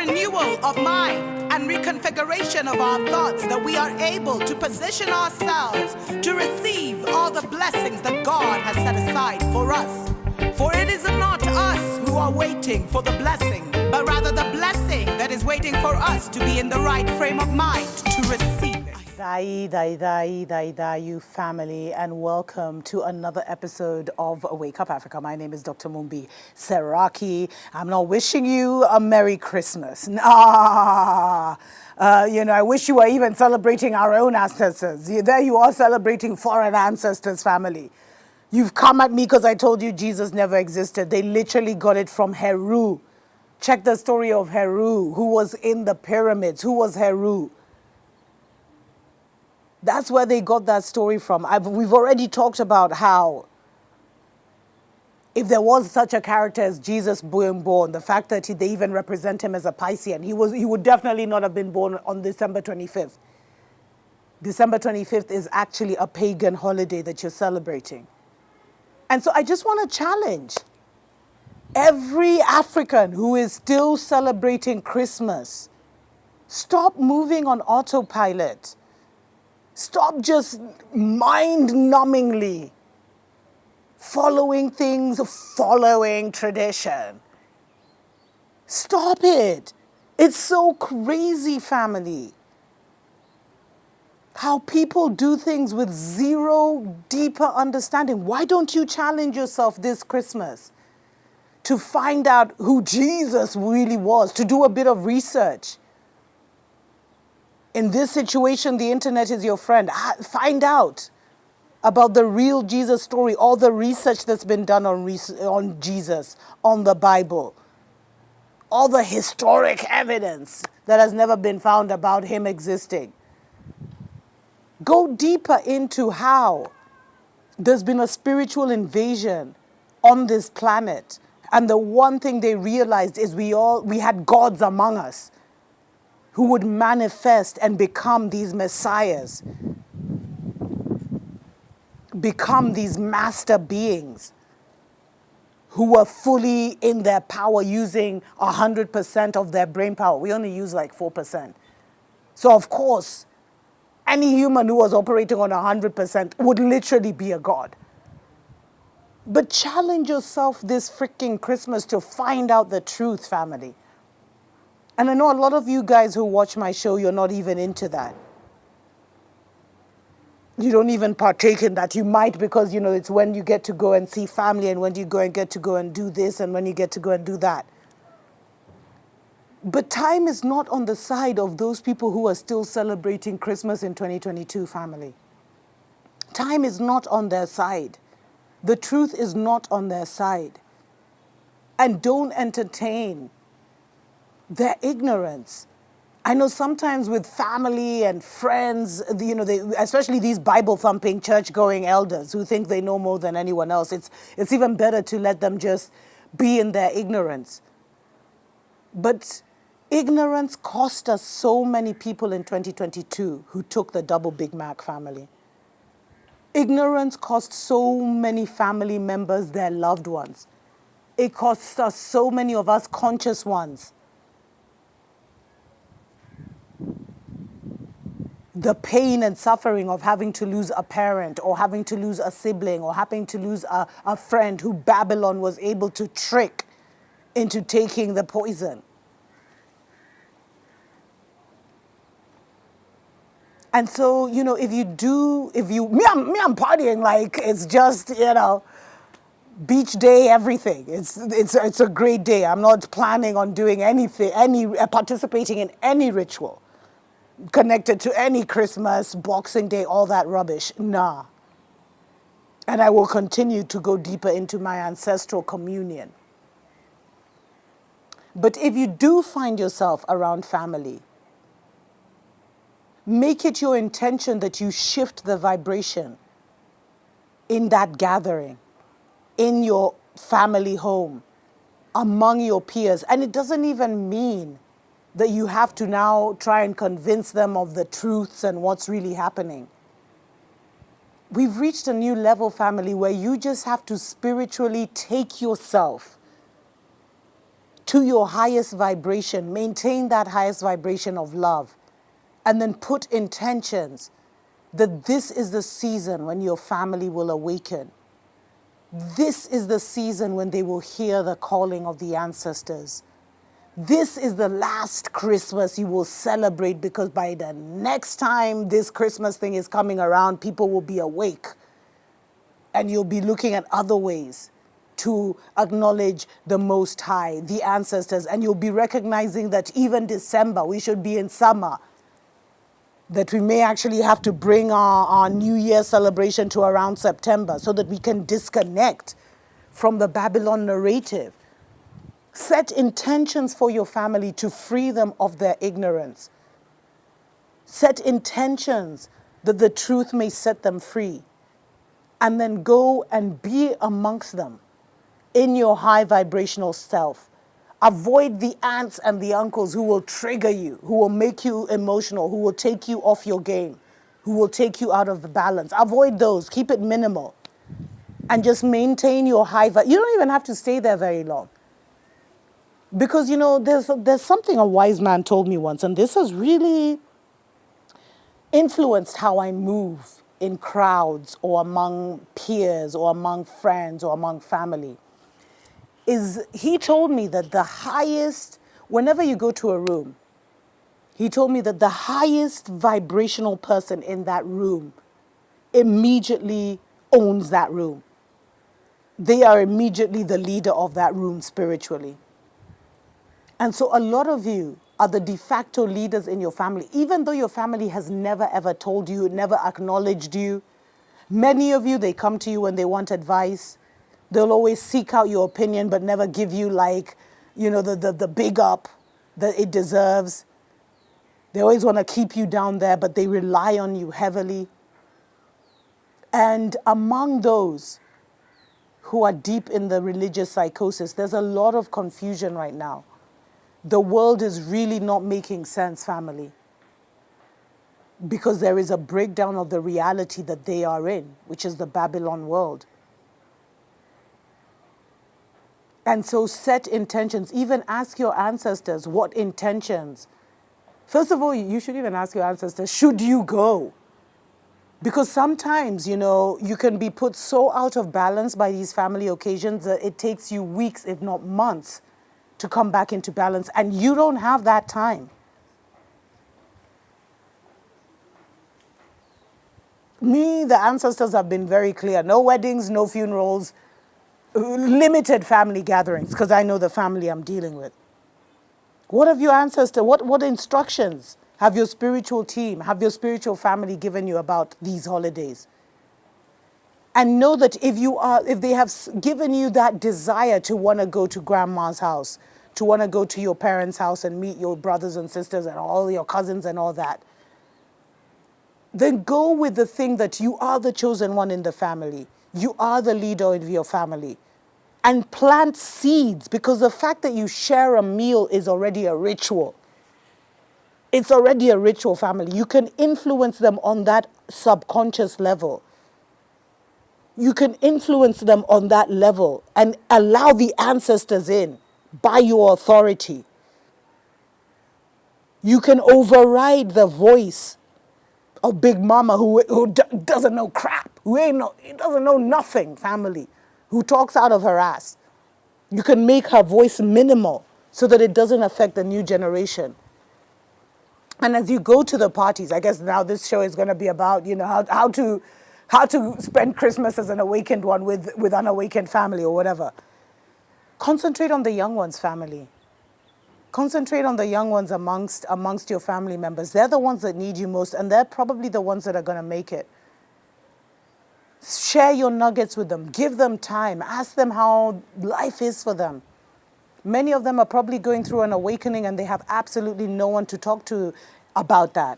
renewal of mind and reconfiguration of our thoughts that we are able to position ourselves to receive all the blessings that God has set aside for us. For it is not us who are waiting for the blessing, but rather the blessing that is waiting for us to be in the right frame of mind to receive it. You family, and welcome to another episode of Wake Up Africa. My name is Dr. Mumbi Seraki. I'm not wishing you a Merry Christmas. I wish you were even celebrating our own ancestors. There you are celebrating foreign ancestors, family. You've come at me because I told you Jesus never existed. They literally got it from Heru. Check the story of Heru, who was in the pyramids. Who was Heru? That's where they got that story from. We've already talked about how if there was such a character as Jesus being born, the fact that they even represent him as a Piscean, he would definitely not have been born on December 25th. December 25th is actually a pagan holiday that you're celebrating. And so I just want to challenge every African who is still celebrating Christmas. Stop moving on autopilot. Stop just mind-numbingly following tradition. Stop it. It's so crazy, family. How people do things with zero deeper understanding. Why don't you challenge yourself this Christmas to find out who Jesus really was, to do a bit of research? In this situation, the internet is your friend. Find out about the real Jesus story, all the research that's been done on Jesus, on the Bible, all the historic evidence that has never been found about him existing. Go deeper into how there's been a spiritual invasion on this planet. And the one thing they realized is we had gods among us who would manifest and become these messiahs, become these master beings who were fully in their power, using 100% of their brain power. We only use like 4%. So of course, any human who was operating on 100% would literally be a god. But challenge yourself this freaking Christmas to find out the truth, family. And I know a lot of you guys who watch my show, you're not even into that. You don't even partake in that. You might because, it's when you get to go and see family and when you get to go and do this and when you get to go and do that. But time is not on the side of those people who are still celebrating Christmas in 2022, family. Time is not on their side. The truth is not on their side. And don't entertain their ignorance. I know sometimes with family and friends, especially these Bible-thumping, church-going elders who think they know more than anyone else, it's even better to let them just be in their ignorance. But ignorance cost us so many people in 2022 who took the double Big Mac, family. Ignorance cost so many family members their loved ones. It costs us, so many of us conscious ones, the pain and suffering of having to lose a parent or having to lose a sibling or having to lose a friend who Babylon was able to trick into taking the poison. And so, I'm partying like it's just, beach day, everything. It's a great day. I'm not planning on doing anything, participating in any ritual connected to any Christmas, Boxing Day, all that rubbish. Nah. And I will continue to go deeper into my ancestral communion. But if you do find yourself around family, make it your intention that you shift the vibration in that gathering, in your family home, among your peers. And it doesn't even mean that you have to now try and convince them of the truths and what's really happening. We've reached a new level, family, where you just have to spiritually take yourself to your highest vibration. Maintain that highest vibration of love. And then put intentions that this is the season when your family will awaken. This is the season when they will hear the calling of the ancestors. This is the last Christmas you will celebrate, because by the next time this Christmas thing is coming around, people will be awake. And you'll be looking at other ways to acknowledge the Most High, the ancestors. And you'll be recognizing that even December, we should be in summer. That we may actually have to bring our New Year celebration to around September so that we can disconnect from the Babylon narrative. Set intentions for your family to free them of their ignorance. Set intentions that the truth may set them free. And then go and be amongst them in your high vibrational self. Avoid the aunts and the uncles who will trigger you, who will make you emotional, who will take you off your game, who will take you out of the balance. Avoid those. Keep it minimal. And just maintain your high vibration. You don't even have to stay there very long. Because, you know, there's something a wise man told me once, and this has really influenced how I move in crowds or among peers or among friends or among family. He told me that the highest, whenever you go to a room, he told me that the highest vibrational person in that room immediately owns that room. They are immediately the leader of that room spiritually. And so a lot of you are the de facto leaders in your family, even though your family has never ever told you, never acknowledged you. Many of you, they come to you when they want advice. They'll always seek out your opinion, but never give you, like, you know, the big up that it deserves. They always want to keep you down there, but they rely on you heavily. And among those who are deep in the religious psychosis, there's a lot of confusion right now. The world is really not making sense, family, because there is a breakdown of the reality that they are in, which is the Babylon world. And so set intentions. Even ask your ancestors what intentions. First of all, you should even ask your ancestors, should you go? Because sometimes, you know, you can be put so out of balance by these family occasions that it takes you weeks, if not months, to come back into balance, and you don't have that time. The ancestors have been very clear. No weddings, no funerals, limited family gatherings, because I know the family I'm dealing with. What have your ancestors, what instructions have your spiritual team, have your spiritual family given you about these holidays? And know that if they have given you that desire to want to go to grandma's house, to want to go to your parents' house and meet your brothers and sisters and all your cousins and all that, then go with the thing that you are the chosen one in the family. You are the leader of your family. And plant seeds, because the fact that you share a meal is already a ritual. It's already a ritual, family. You can influence them on that subconscious level. You can influence them on that level and allow the ancestors in by your authority. You can override the voice of Big Mama who doesn't know crap, who doesn't know nothing, family, who talks out of her ass. You can make her voice minimal so that it doesn't affect the new generation. And as you go to the parties, I guess now this show is going to be about, you know, how to spend Christmas as an awakened one with unawakened family or whatever. Concentrate on the young ones, family. Concentrate on the young ones amongst your family members. They're the ones that need you most, and they're probably the ones that are going to make it. Share your nuggets with them. Give them time. Ask them how life is for them. Many of them are probably going through an awakening and they have absolutely no one to talk to about that.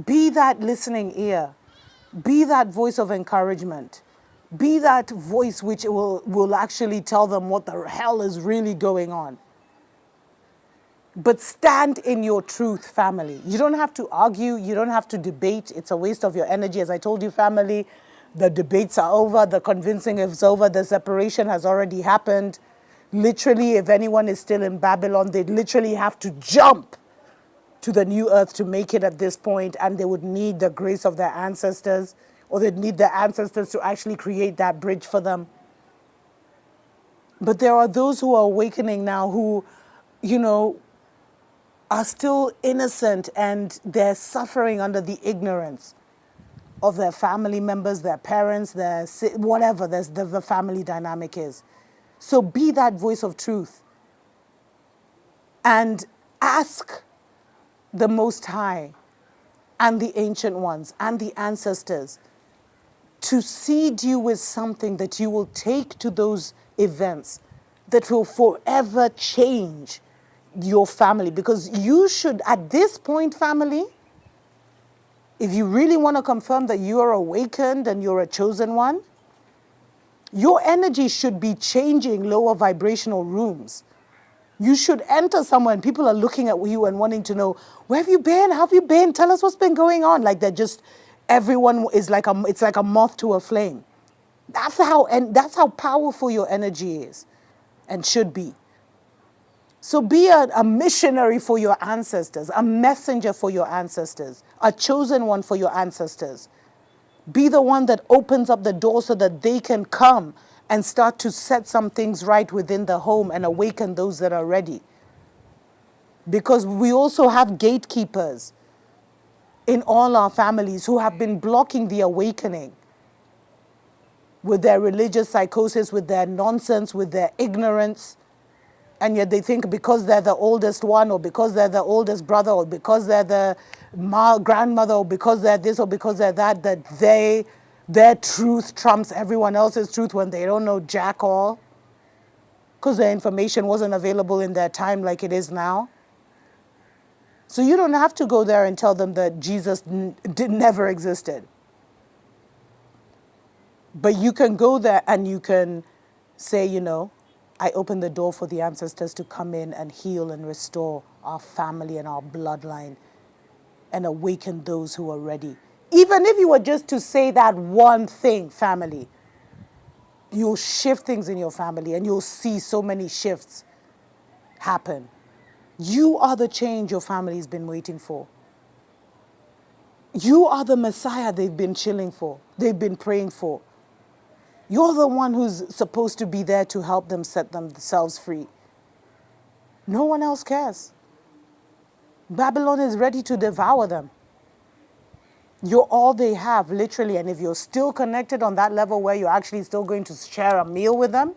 Be that listening ear. Be that voice of encouragement. Be that voice which will actually tell them what the hell is really going on. But stand in your truth, family. You don't have to argue. You don't have to debate. It's a waste of your energy. As I told you, family, the debates are over. The convincing is over. The separation has already happened. Literally, if anyone is still in Babylon, they'd literally have to jump to the new earth to make it at this point, and they would need the grace of their ancestors, or they'd need their ancestors to actually create that bridge for them. But there are those who are awakening now who, are still innocent, and they're suffering under the ignorance of their family members, their parents, whatever the family dynamic is. So be that voice of truth and ask the Most High and the Ancient Ones and the ancestors to seed you with something that you will take to those events that will forever change your family. Because you should, at this point, family, if you really want to confirm that you are awakened and you're a chosen one, your energy should be changing lower vibrational rooms. You should enter somewhere and people are looking at you and wanting to know, where have you been? How have you been? Tell us what's been going on. Like everyone is it's like a moth to a flame. That's how powerful your energy is and should be. So be a missionary for your ancestors, a messenger for your ancestors, a chosen one for your ancestors. Be the one that opens up the door so that they can come and start to set some things right within the home and awaken those that are ready. Because we also have gatekeepers in all our families who have been blocking the awakening with their religious psychosis, with their nonsense, with their ignorance. And yet they think because they're the oldest one, or because they're the oldest brother, or because they're the grandmother, or because they're this, or because they're that, that their truth trumps everyone else's truth when they don't know jack all. Because the information wasn't available in their time like it is now. So you don't have to go there and tell them that Jesus never existed. But you can go there and you can say, I open the door for the ancestors to come in and heal and restore our family and our bloodline and awaken those who are ready. Even if you were just to say that one thing, family, you'll shift things in your family and you'll see so many shifts happen. You are the change your family's been waiting for. You are the Messiah they've been chilling for, they've been praying for. You're the one who's supposed to be there to help them set themselves free. No one else cares. Babylon is ready to devour them. You're all they have, literally. And if you're still connected on that level where you're actually still going to share a meal with them,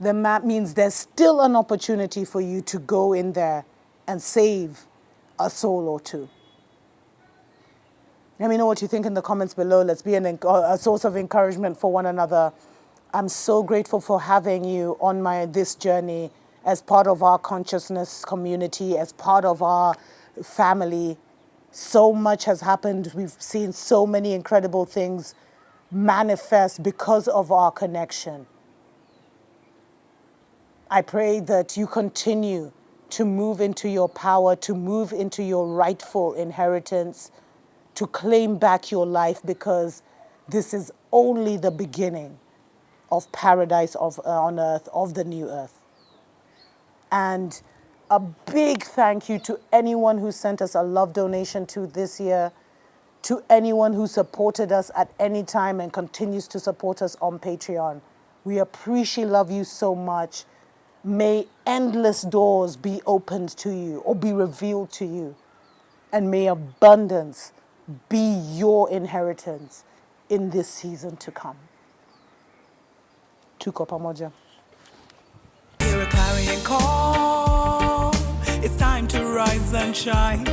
then that means there's still an opportunity for you to go in there and save a soul or two. Let me know what you think in the comments below. Let's be a source of encouragement for one another. I'm so grateful for having you on this journey as part of our consciousness community, as part of our family. So much has happened. We've seen so many incredible things manifest because of our connection. I pray that you continue to move into your power, to move into your rightful inheritance, to claim back your life, because this is only the beginning of paradise on earth, of the new earth. And a big thank you to anyone who sent us a love donation to this year, to anyone who supported us at any time and continues to support us on Patreon. We appreciate, love you so much. May endless doors be opened to you or be revealed to you. And may abundance be your inheritance in this season to come. Tuko pamoja. Hear a clarion call. It's time to rise and shine.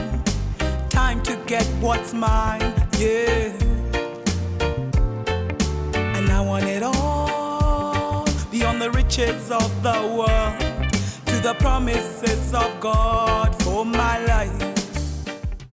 Time to get what's mine, yeah. And I want it all, beyond the riches of the world, to the promises of God for my life.